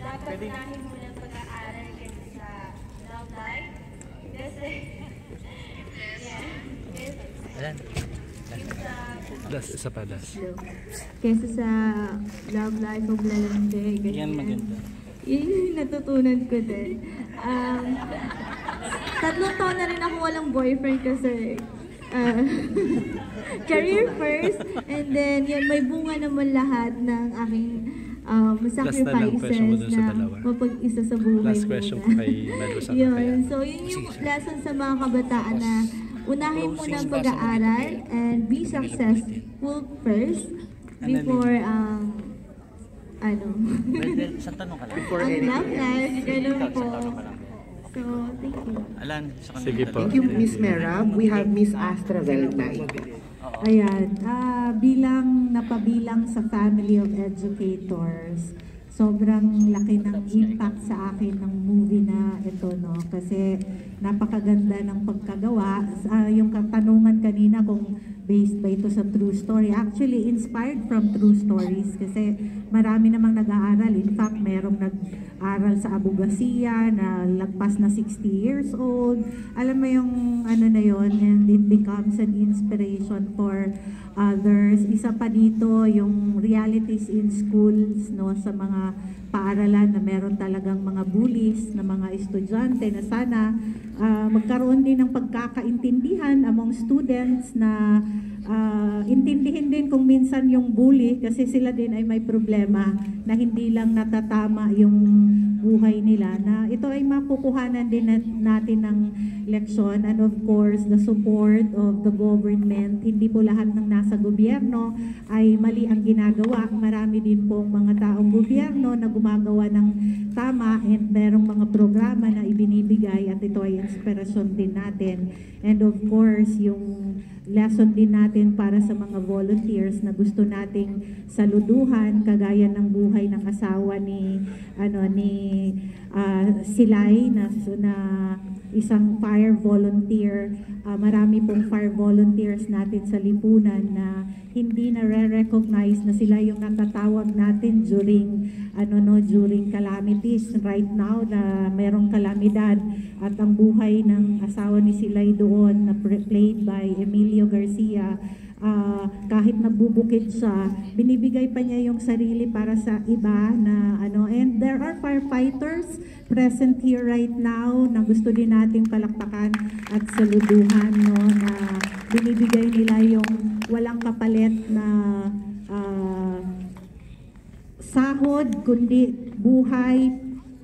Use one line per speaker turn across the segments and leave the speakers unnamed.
Dapat unahin mo ng pag-aaral kasi sa love life. Kasi,
Isa pa,
Kesa sa love life o lalande, ganyan.
Yan maganda.
Yun yung natutunan ko din. 3 taon na rin ako walang boyfriend kasi career first, and then yun, may bunga naman lahat ng aking sacrifices na mapag-isa sa buhay.
Last question po kay Melo sa
yun. So yun yung lesson sa mga kabataan na unahin mo ng pag-aaral and be successful first before
Isang tanong ka lang.
ang love life, ganun po. So, thank you.
Alan, sa kanila.
Sige po.
Thank you, Miss Merab. We have Miss Astra Veltay.
Ayan, bilang napabilang sa family of educators, sobrang laki ng impact sa akin ng movie na ito, no? Kasi napakaganda ng pagkagawa. Yung katanungan kanina kung based ba ito sa true story. Actually, inspired from true stories kasi marami namang nag-aaral. In fact, merong nag-aaral sa abogasiya na lagpas na 60 years old. Alam mo yung ano na yon, and it becomes an inspiration for others. Isa pa dito, yung realities in schools, no, sa mga paaralan na meron talagang mga bullies na mga estudyante na sana magkaroon din ng pagkakaintindihan among students na intindihin din kung minsan yung bully kasi sila din ay may problema na hindi lang natatama yung buhay nila, na ito ay mapukuhanan din natin ng leksyon, and of course the support of the government. Hindi po lahat ng nasa gobyerno ay mali ang ginagawa. Marami din pong mga taong gobyerno na gumagawa ng tama, and merong mga programa na ibinibigay, at ito ay inspirasyon din natin. And of course, yung lesson din natin para sa mga volunteers na gusto nating saluduhan, kagaya ng buhay ng asawa ni Silay na isang fire volunteer. Marami pong fire volunteers natin sa lipunan na hindi na-recognize na sila yung natatawag natin during calamities. Right now na merong kalamidad, at ang buhay ng asawa ni Silay doon na played by Emilio Garcia, kahit nabubukid siya, binibigay pa niya yung sarili para sa iba na and there are firefighters present here right now na gusto din nating palakpakan at saluduhan, no, na binibigay nila yung walang kapalit na sahod, kundi buhay,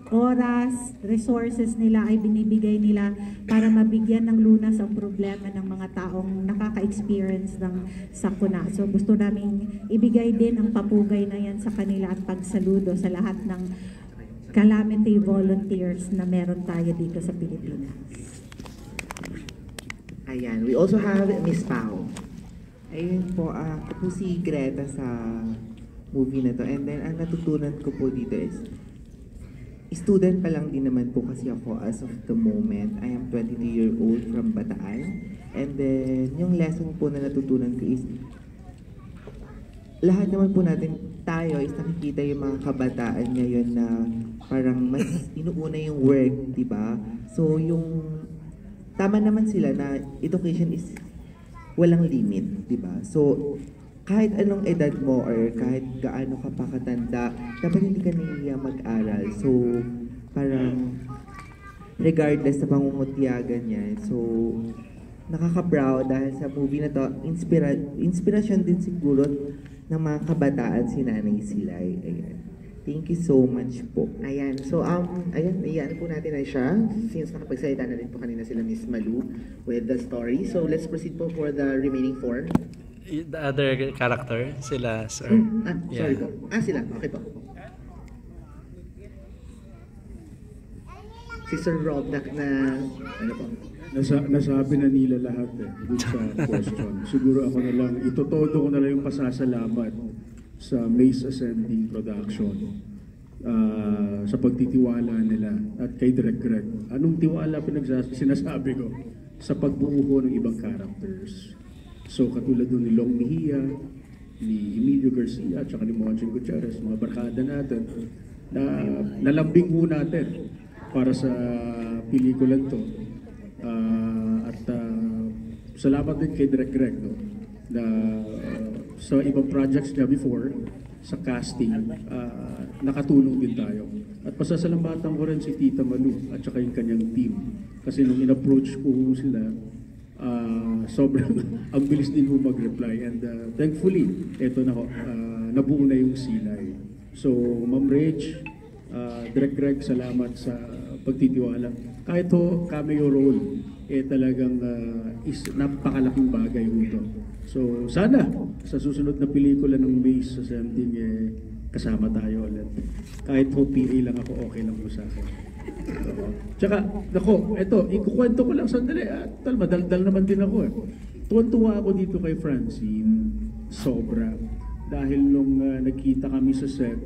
oras, resources nila ay binibigay nila para mabigyan ng lunas ang problema ng mga taong nakaka-experience ng sakuna. So gusto naming ibigay din ang papugay na yan sa kanila at pagsaludo sa lahat ng calamity volunteers na meron tayo dito sa Pilipinas.
Ayan, we also have Miss Pao. Ayun po, ako po si Greta sa movie na to, and then ang natutunan ko po dito is student pa lang din naman po kasi ako as of the moment. I am 22-year-old from Bataan. And then, yung lesson po na natutunan ko is, lahat naman po natin, tayo is nakikita yung mga kabataan ngayon na parang mas inuuna yung work, di ba? So, tama naman sila na education is walang limit, di ba? So, kahit anong edad mo or kahit gaano ka pa katanda, dapat hindi ka nahihiya mag-aral. So, parang regardless sa pangungutyagan niya. So, nakaka-proud dahil sa movie na to, inspirasyon din siguro ng mga kabataan si Nanay Silay. Ayan. Thank you so much po. Ayan. So, ayan, iyan po natin na siya. Since nakapagsalita na rin po kanina sila Miss Malu with the story. So, let's proceed po for the remaining 4.
The other character, sila, sir.
Sorry po. Sila. Okay po. Si Sir Rob na ano po?
Nasabi na nila lahat dun sa question. Siguro ako na lang, itotodo ko na lang yung pasasalamat sa Mace Ascending Production sa pagtitiwala nila at kay Direk Greg. Anong tiwala sinasabi ko? Sa pagbuo ng ibang characters. So katulad nun ni Long Mejia, ni Emilio Garcia, at saka ni Moncheng Gutierrez, mga barkada natin, na nalambing ho natin para sa pelikulan to. Salamat din kay Direk Greg, no, na sa ibang projects niya before, sa casting, nakatulong din tayo. At pasasalamatan ko rin si Tita Malu at saka yung kanyang team. Kasi nung in-approach ko sila, sobrang ang bilis din ho mag-reply. And thankfully, eto na ho, nabuo na yung silay. So, Ma'am Rach, Direk Greg, salamat sa pagtitiwala. Kahit ho, cameo role, talagang napakalaking bagay ho ito. So, sana sa susunod na pelikula ng Maze Ascending, kasama tayo ulit. Kahit ho, PA lang ako, okay lang po sa akin. So, tsaka, nako, eto, ikukwento ko lang sandali. Madaldal naman din ako. Tuwan-tuwa ako dito kay Francine, sobra. Dahil nung nagkita kami sa set,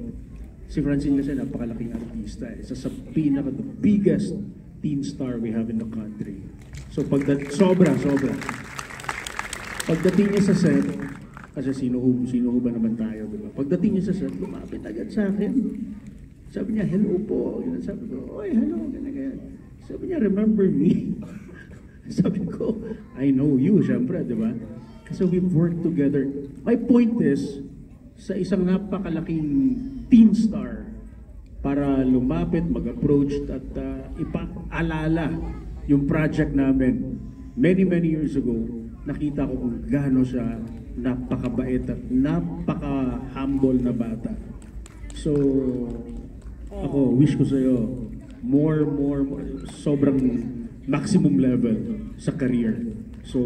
si Francine kasi napakalaking artista. Isa sa the biggest teen star we have in the country. So sobra. Pagdating niya sa set, kasi sino ba naman tayo, diba? Pagdating niya sa set, lumapit agad sa akin. Sabi niya, hello po. Sabi ko, oy, hello, ganyan. Sabi niya, remember me? Sabi ko, I know you, syempre, diba? Kasi we've worked together. My point is, sa isang napakalaking teen star, para lumapit, mag-approach at ipaalala yung project namin many years ago, nakita ko kung gaano siya napakabait at napaka-humble na bata. So, ako, wish ko sa'yo more, sobrang maximum level sa career. So,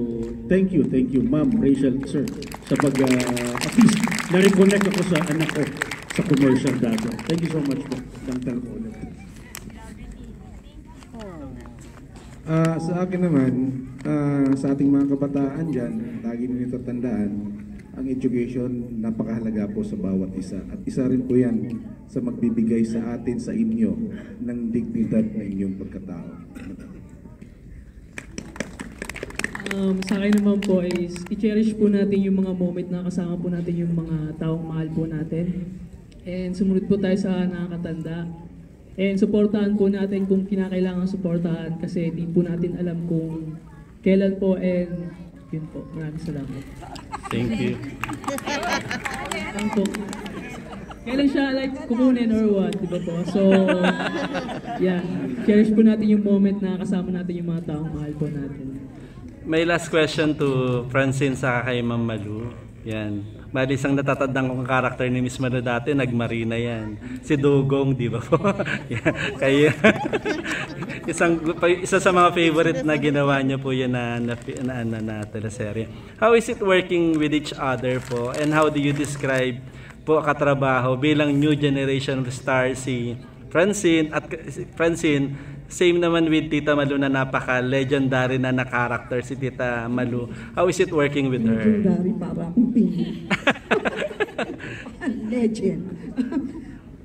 thank you, Ma'am Rachel, sir, sa at least, na-reconnect ako sa anak ko sa commercial data. Thank you so much po. Dangtal ko ulit.
Sa akin naman, sa ating mga kabataan dyan, lagi nyo tatandaan, ang education napakahalaga po sa bawat isa. At isa rin po yan sa magbibigay sa atin, sa inyo, ng dignidad na inyong pagkatao.
Sa akin naman po is, i-cherish po natin yung mga moment na kasama po natin yung mga taong mahal po natin. And sumunod po tayo sa nakakatanda. And supportahan po natin kung kinakailangan supportahan kasi di po natin alam kung kailan po, and yun po. Maraming salamat.
Thank you.
Ano po? Kailan siya kukunin or what, di ba po? So, yeah. Cherish po natin yung moment na kasama natin yung mga taong mahal po natin.
May last question to Francine sa kay Ma'am Malu. Yan. Bali isang natatandang kong karakter ni Miss Malu dati, nagmarina yan. Si Dugong, di ba po? Kaya isa sa mga favorite na ginawa niyo po yan na teleserye. How is it working with each other po? And how do you describe po katrabaho bilang new generation of stars si Francine at Francine? Same naman with Tita Malu na napaka-legendary na na-character si Tita Malu. How is it working with her?
Legendary para akong pingi. Legend.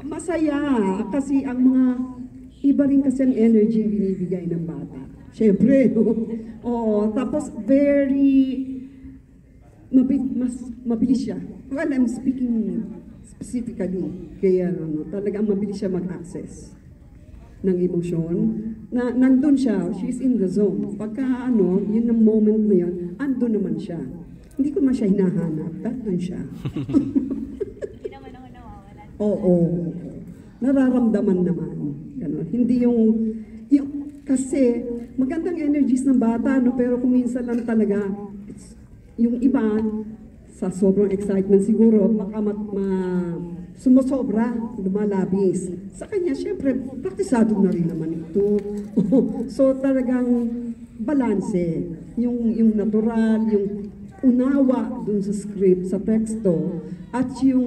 Masaya kasi ang mga iba rin kasi ang energy binibigay ng bata. Siyempre, oo. Tapos very mabilis siya. Well, I'm speaking specifically. Kaya talagang mabilis siya mag-access ng emosyon, na nandun siya, she's in the zone. Pagka yun ang moment na yun, andun naman siya. Hindi ko naman siya hinahanap, andun siya.
Hindi naman ako nawawala.
Oo. Nararamdaman naman. Ganun. Hindi yung, kasi magandang energies ng bata, pero kung minsan lang talaga, yung iba, sa sobrang excitement siguro, baka sumusobra, lumalabis. Sa kanya, syempre, praktisado na rin naman ito. So talagang balanse. Yung natural, yung unawa dun sa script, sa teksto, at yung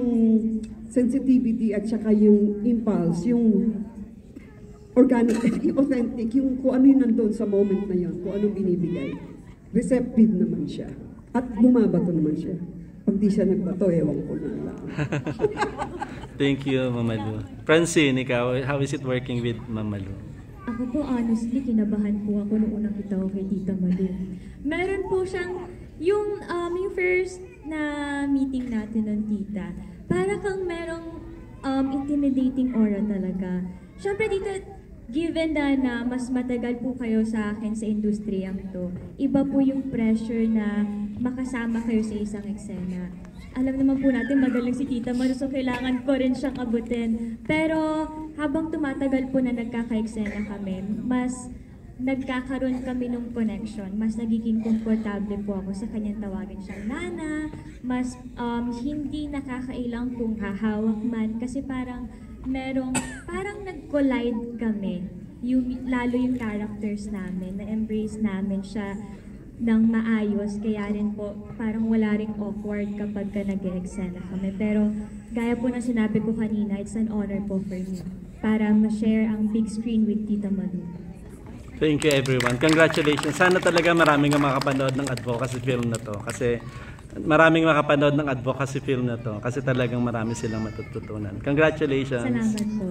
sensitivity at saka yung impulse, yung organic, yung authentic, yung kung ano yung nandun sa moment na yun, kung anong binibigay. Receptive naman siya. At bumabato naman siya. Pag di siya nagbato, ewan ko na lang.
Thank you, Ma'am Malu. Francine, ikaw, how is it working with Ma'am Malu?
Ako po, honestly, kinabahan po ako nung unang kita ko kay Tita Malu. Meron po siyang
yung first na meeting natin ng tita, para kang merong intimidating aura talaga. Siyempre dito, given na mas matagal po kayo sa akin sa industriyang to, iba po yung pressure na makasama kayo sa isang eksena. Alam naman po natin, magaling si Tita Maru, so kailangan ko rin siyang abutin. Pero habang tumatagal po na nagkaka-eksena kami, mas nagkakaroon kami ng connection. Mas nagiging komportable po ako sa kanyang tawagin siyang Nana. Mas hindi nakakailang kung hahawak man. Kasi parang nag-collide kami. Lalo yung characters namin, na-embrace namin siya ng maayos, kaya rin po parang wala ring awkward kapag ka nag-e-eksena kami. Pero gaya po na sinabi ko kanina, it's an honor po for me para ma-share ang big screen with Tita Maru.
Thank you everyone. Congratulations. Sana talaga maraming makapanood ng advocacy film na to. Kasi maraming makapanood ng advocacy film na to. Kasi talagang marami silang matututunan. Congratulations.
Salamat po.